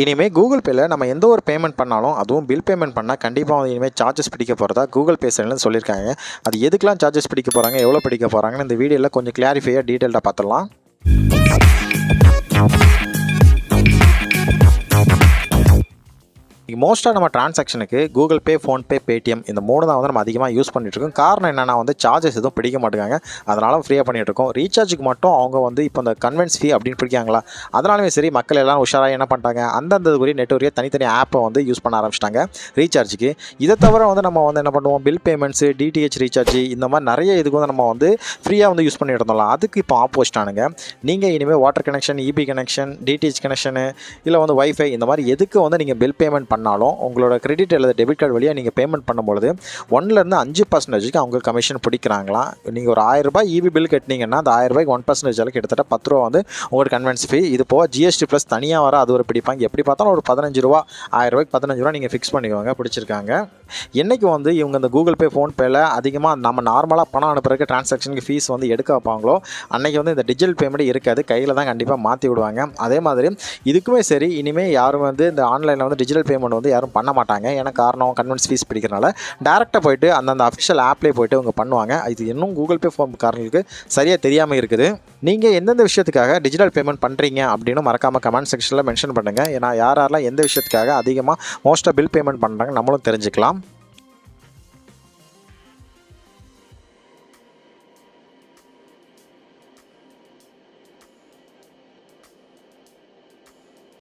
இனிமேல் கூகுள் பேயில் நம்ம எந்த ஒரு பேமெண்ட் பண்ணாலும், அதுவும் பில் பேமெண்ட் பண்ணால் கண்டிப்பாக வந்து இனிமேல் சார்ஜஸ் பிடிக்க போகிறதா கூகுள் பே சைட்லேருந்து சொல்லியிருக்காங்க. அது எதுக்கெலாம் சார்ஜஸ் பிடிக்க போகிறாங்க, எவ்வளோ பிடிக்க போகிறாங்கன்னு இந்த வீடியோவில் கொஞ்சம் கிளாரிஃபையாக டீட்டெயில்டாக பார்த்துடலாம். மோஸ்ட்டாக நம்ம ட்ரான்சாக்ஷனுக்கு கூகுள் பே, ஃபோன்பே, பேடிஎம் இந்த 3 தான் வந்து நம்ம அதிகமாக யூஸ் பண்ணிகிட்ருக்கோம். காரணம் என்னென்னா வந்து சார்ஜஸ் எதுவும் பிடிக்க மாட்டேங்காங்க, அதனால் ஃப்ரீயாக பண்ணிகிட்ருக்கோம். ரீசார்ஜுக்கு மட்டும் அவங்க வந்து இப்போ இந்த கன்வென்ஸ் ஃபீ அப்படின்னு பிடிக்காங்களா, அதனாலுமே சரி மக்கள் எல்லாம் உஷாராக என்ன பண்ணிட்டாங்க, அந்தந்த உரிய நெட்வொர்க்கே தனித்தனி ஆப்பை வந்து யூஸ் பண்ண ஆரம்பிச்சிட்டாங்க ரீசார்ஜுக்கு. இதை தவிர வந்து நம்ம வந்து என்ன பண்ணுவோம், பில் பேமெண்ட்ஸு, டிடிஹெச் ரீசார்ஜ் இந்த மாதிரி நிறைய இதுக்கு வந்து நம்ம வந்து ஃப்ரீயாக வந்து யூஸ் பண்ணிட்டு இருந்தோம்ல, அதுக்கு இப்போ ஆப்போசிட்டானுங்க. நீங்கள் இனிமேல் water connection, EB connection, DTH connection இல்லை வந்து வைஃபை இந்த மாதிரி எதுக்கு வந்து நீங்கள் பில் பேமெண்ட் பண்ணாலும் உங்களோட கிரெடிட் அல்லது டெபிட் கார்டு வழியாக நீங்கள் பேமெண்ட் பண்ணும்பொழுது 1லேருந்து 5% அவங்க கமிஷன் பிடிக்கிறாங்களாம். நீங்கள் ஒரு 1000 ரூபாய் இபி பில் கட்டினீங்கன்னா அந்த 1000 ரூபாய்க்கு 1% கிட்டத்தட்ட 10 ரூபா வந்து உங்களுக்கு கன்வென்ஸ் ஃபீ. இது போக ஜிஎஸ்டி ப்ளஸ் தனியாக வர அது ஒரு பிடிப்பாங்க. எப்படி பார்த்தாலும் ஒரு 15 ரூபா, 1000 ரூபாய்க்கு 15 ரூபா நீங்கள் ஃபிக்ஸ் பண்ணிக்குவாங்க, பிடிச்சிருக்காங்க. என்றைக்கு வந்து இவங்க இந்த கூகுள் பே, ஃபோன்பேயில் அதிகமாக நம்ம நார்மலாக பணம் அனுப்புறதுக்கு ட்ரான்சாக்ஷனுக்கு ஃபீஸ் வந்து எடுக்க வைப்பாங்களோ அன்றைக்கி வந்து இந்த டிஜிட்டல் பேமெண்ட் இருக்காது, கையில் தான் கண்டிப்பாக மாற்றி விடுவாங்க. அதே மாதிரி இதுக்குமே சரி இனிமேல் யாரும் வந்து இந்த ஆன்லைனில் வந்து டிஜிட்டல் பேமெண்ட் வந்து யாரும் பண்ண மாட்டாங்க. ஏன்னா காரணம் கன்வென்ஸ் ஃபீஸ் பிடிக்கிறனால டேரெக்டாக போய்ட்டு அந்தந்த அஃபிஷியல் ஆப்லேயே போய்ட்டு அவங்க பண்ணுவாங்க. இது இன்னும் கூகுள் பே, ஃபோன் காரங்களுக்கு சரியாக தெரியாமல் இருக்குது. நீங்கள் எந்தெந்த விஷயத்துக்காக டிஜிட்டல் பேமெண்ட் பண்ணுறீங்க அப்படின்னு மறக்காமல் கமெண்ட் செக்ஷனில் மென்ஷன் பண்ணுங்கள். ஏன்னா யாரெல்லாம் எந்த விஷயத்துக்காக அதிகமாக மோஸ்ட்டாக பில் பேமெண்ட் பண்ணுறாங்க நம்மளும் தெரிஞ்சுக்கலாம்.